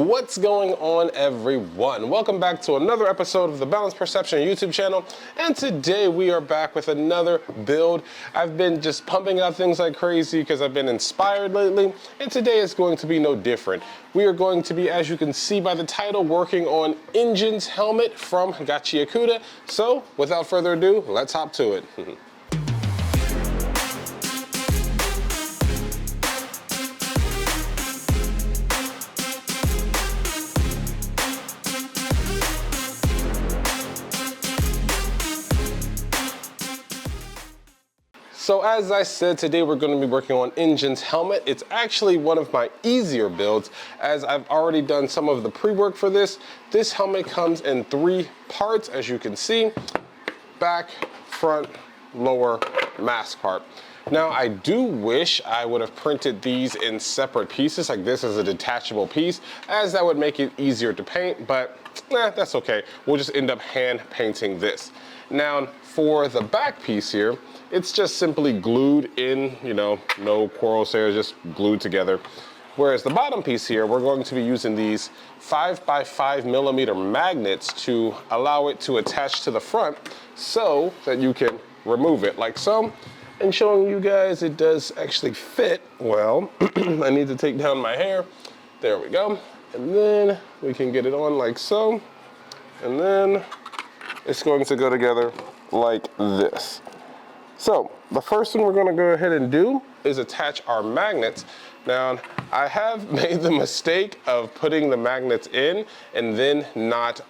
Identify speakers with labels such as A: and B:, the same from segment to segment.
A: What's going on, everyone? Welcome back to another episode of the Balanced Perception YouTube channel, and today we are back with another build. I've been just pumping out things like crazy because I've been inspired lately, and today is going to be no different. We are going to be, as you can see by the title, working on Enjin's helmet from Gachiakuta. So, without further ado, let's hop to it. So as I said, today we're going to be working on Enjin's helmet. It's actually one of my easier builds as I've already done some of the pre-work for this. This helmet comes in 3 parts, as you can see: back, front, lower mask part. Now I do wish I would have printed these in separate pieces, like this is a detachable piece, as that would make it easier to paint, but that's okay. We'll just end up hand painting this. Now for the back piece here, it's just simply glued in, no quarrels there, just glued together. Whereas the bottom piece here, we're going to be using these 5x5mm magnets to allow it to attach to the front so that you can remove it like so. And showing you guys it does actually fit well. I need to take down my hair. There we go. And then we can get it on like so. And then it's going to go together like this. So the first thing we're going to go ahead and do is attach our magnets. Now I have made the mistake of putting the magnets in and then not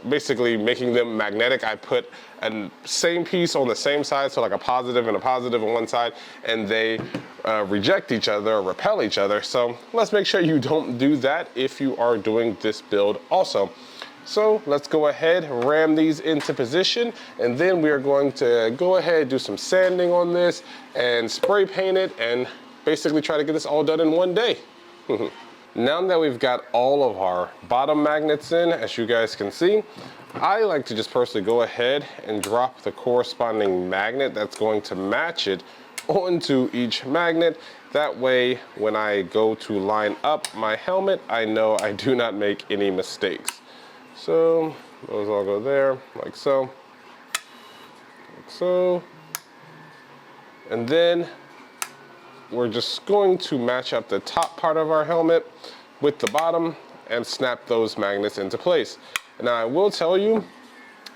A: basically making them magnetic. I put a same piece on the same side, so like a positive and a positive on one side, and they reject each other or repel each other. So let's make sure you don't do that if you are doing this build also. So let's go ahead, ram these into position, and then we are going to go ahead, do some sanding on this and spray paint it and basically try to get this all done in one day. Now that we've got all of our bottom magnets in, as you guys can see, I like to just personally go ahead and drop the corresponding magnet that's going to match it onto each magnet. That way, when I go to line up my helmet, I know I do not make any mistakes. So those all go there, like so, like so. And then we're just going to match up the top part of our helmet with the bottom and snap those magnets into place. Now I will tell you,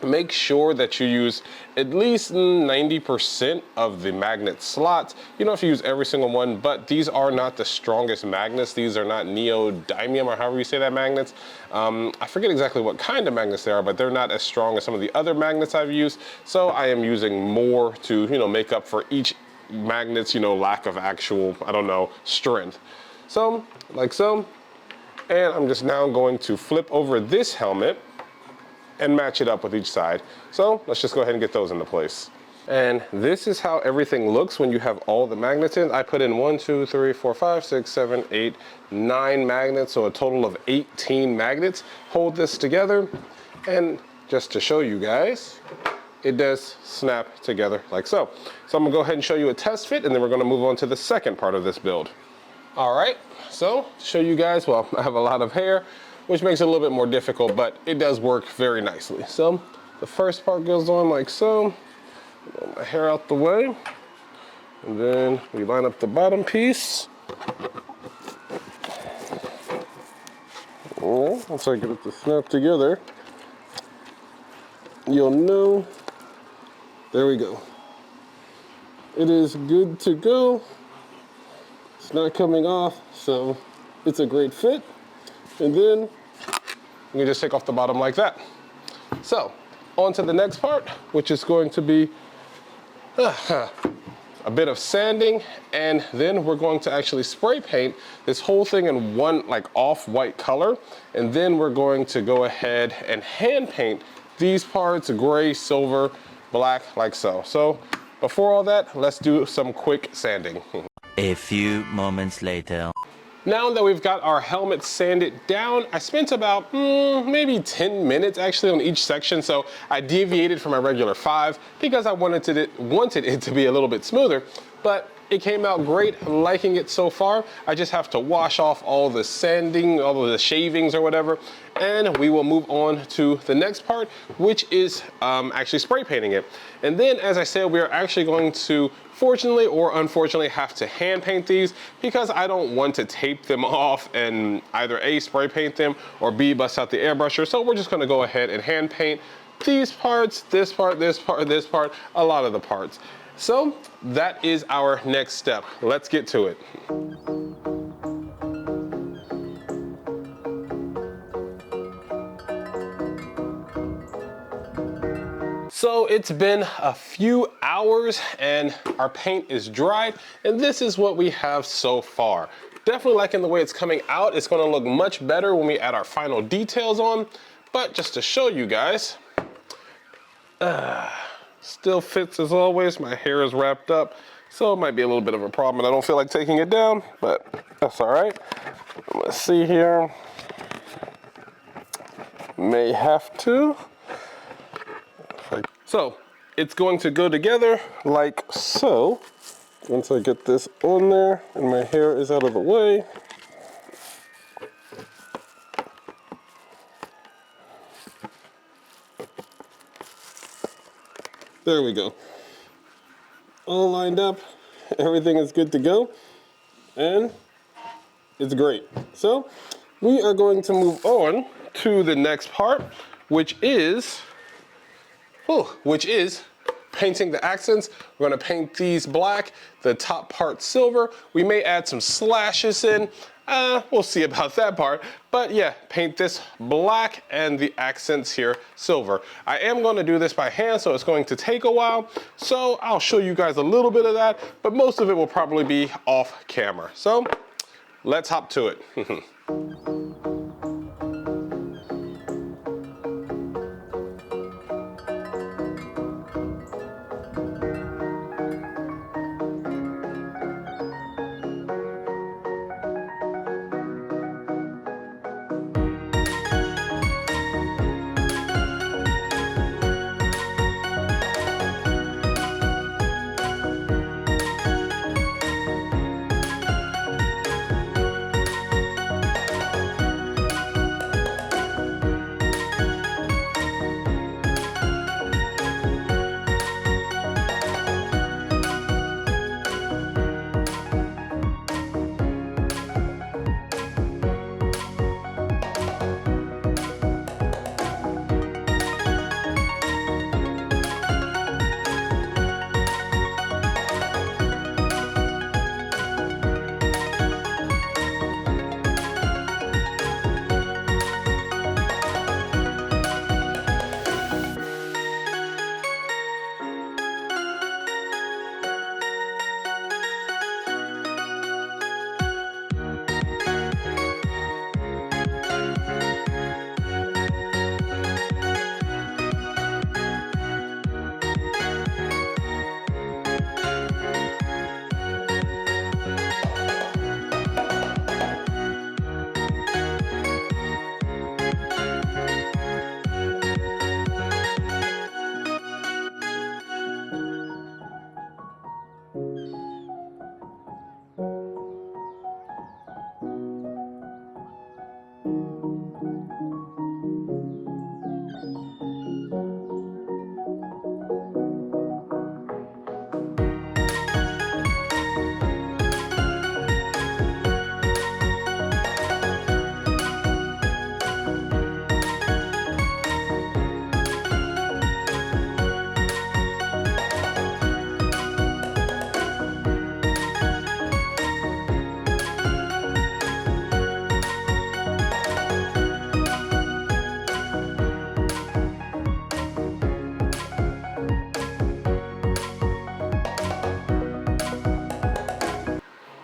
A: make sure that you use at least 90% of the magnet slots. You don't have to use every single one, but these are not the strongest magnets. These are not neodymium, or however you say that, magnets. I forget exactly what kind of magnets they are, but they're not as strong as some of the other magnets I've used. So I am using more to, make up for each magnet's, lack of actual, strength. So, like so. And I'm just now going to flip over this helmet and match it up with each side. So let's just go ahead and get those into place. And this is how everything looks when you have all the magnets in. I put in 1, 2, 3, 4, 5, 6, 7, 8, 9 magnets, so a total of 18 magnets. Hold this together, and just to show you guys, it does snap together like so. So I'm gonna go ahead and show you a test fit, and then we're gonna move on to the second part of this build. All right, so to show you guys, well, I have a lot of hair, which makes it a little bit more difficult, but it does work very nicely. So the first part goes on like so. Get my hair out the way. And then we line up the bottom piece. Once I get it to snap together, you'll know. There we go. It is good to go. It's not coming off, so it's a great fit. And then you can just take off the bottom like that. So on to the next part, which is going to be a bit of sanding, and then we're going to actually spray paint this whole thing in one off-white color, and then we're going to go ahead and hand paint these parts gray, silver, black, like so. So before all that, let's do some quick sanding.
B: A few moments later.
A: Now that we've got our helmet sanded down, I spent about maybe 10 minutes actually on each section. So I deviated from my regular 5 because I wanted it to be a little bit smoother. But It came out great, I'm liking it so far. I just have to wash off all the sanding, all of the shavings or whatever, and we will move on to the next part, which is actually spray painting it. And then, as I said, we are actually going to, fortunately or unfortunately, have to hand paint these because I don't want to tape them off and either A, spray paint them, or B, bust out the airbrusher. So we're just gonna go ahead and hand paint these parts, this part, this part, this part, a lot of the parts. So that is our next step. Let's get to it. So it's been a few hours and our paint is dried, and this is what we have so far. Definitely liking the way it's coming out. It's gonna look much better when we add our final details on, but just to show you guys, still fits as always. My hair is wrapped up, so it might be a little bit of a problem, and I don't feel like taking it down, but that's all right. Let's see here. May have to. So it's going to go together like so. Once I get this on there and my hair is out of the way. There we go. All lined up, everything is good to go, and it's great. So we are going to move on to the next part, which is painting the accents. We're gonna paint these black, the top part silver. We may add some slashes in. We'll see about that part. But yeah, paint this black and the accents here silver. I am gonna do this by hand, so it's going to take a while. So I'll show you guys a little bit of that, but most of it will probably be off camera. So let's hop to it.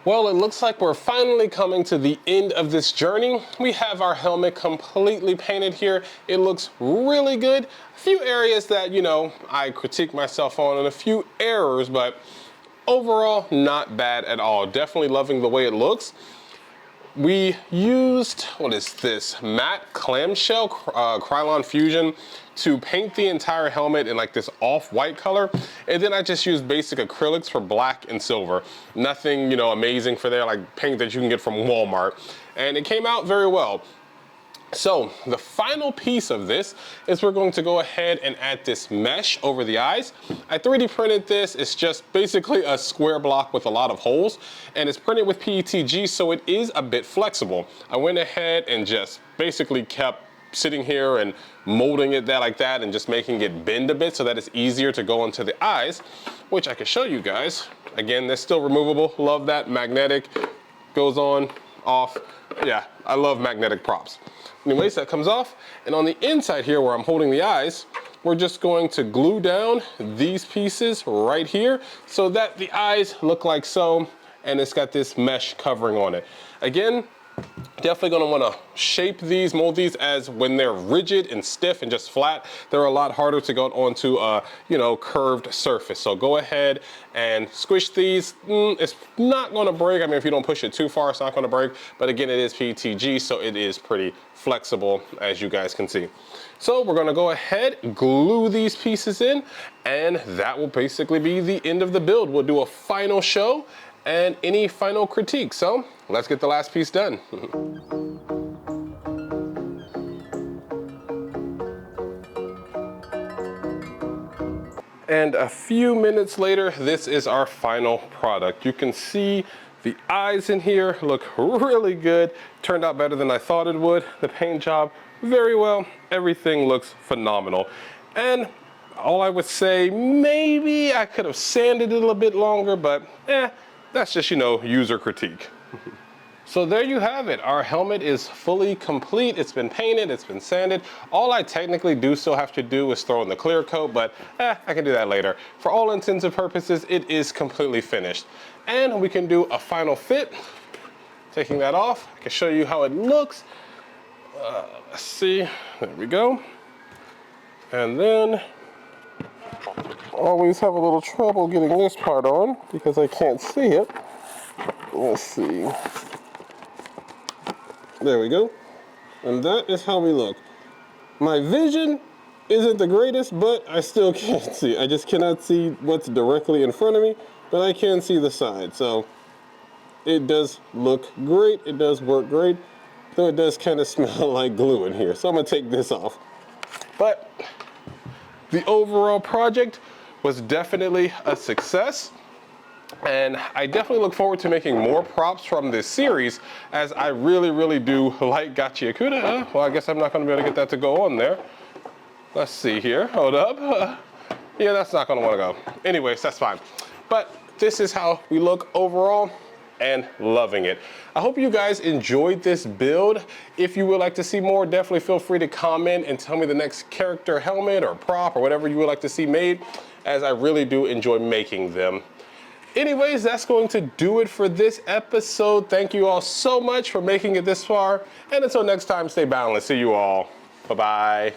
A: Well, it looks like we're finally coming to the end of this journey. We have our helmet completely painted here. It looks really good. A few areas that, you know, I critique myself on and a few errors, but overall, not bad at all. Definitely loving the way it looks. We used, what is this, matte clamshell Krylon Fusion to paint the entire helmet in like this off-white color. And then I just used basic acrylics for black and silver. Nothing, you know, amazing for there, like paint that you can get from Walmart. And it came out very well. So the final piece of this is we're going to go ahead and add this mesh over the eyes. I 3D printed this. It's just basically a square block with a lot of holes, and it's printed with PETG, so it is a bit flexible. I went ahead and just basically kept sitting here and molding it like that and just making it bend a bit so that it's easier to go into the eyes, which I can show you guys. Again, they're still removable. Love that. Magnetic, goes on, off. Yeah, I love magnetic props. Anyways, that comes off, and on the inside here where I'm holding the eyes, we're just going to glue down these pieces right here so that the eyes look like so, and it's got this mesh covering on it. Again, definitely gonna wanna shape these, mold these, as when they're rigid and stiff and just flat, they're a lot harder to go onto a, you know, curved surface. So go ahead and squish these. It's not gonna break. I mean, if you don't push it too far, it's not gonna break. But again, it is PETG, so it is pretty flexible, as you guys can see. So we're gonna go ahead, glue these pieces in, and that will basically be the end of the build. We'll do a final show and any final critique. So let's get the last piece done. And a few minutes later, this is our final product. You can see the eyes in here look really good. Turned out better than I thought it would. The paint job, very well. Everything looks phenomenal. And all I would say, maybe I could have sanded it a little bit longer, but that's just, you know, user critique. So there you have it. Our helmet is fully complete. It's been painted, it's been sanded. All I technically do still have to do is throw in the clear coat, but I can do that later. For all intents and purposes, it is completely finished. And we can do a final fit. Taking that off, I can show you how it looks. Let's see, there we go. And then, always have a little trouble getting this part on because I can't see it. Let's see. There we go. And that is how we look. My vision isn't the greatest, but I still can't see. I just cannot see what's directly in front of me, but I can see the side. So it does look great. It does work great, though it does kind of smell like glue in here. So I'm gonna take this off. But the overall project was definitely a success. And I definitely look forward to making more props from this series, as I really do like Gachiakuta. Well, I guess I'm not going to be able to get that to go on there. Let's see here. Hold up. Yeah, that's not going to want to go. Anyways, that's fine. But this is how we look overall, and loving it. I hope you guys enjoyed this build. If you would like to see more, definitely feel free to comment and tell me the next character helmet or prop or whatever you would like to see made, as I really do enjoy making them. Anyways, that's going to do it for this episode. Thank you all so much for making it this far. And until next time, stay balanced. See you all. Bye-bye.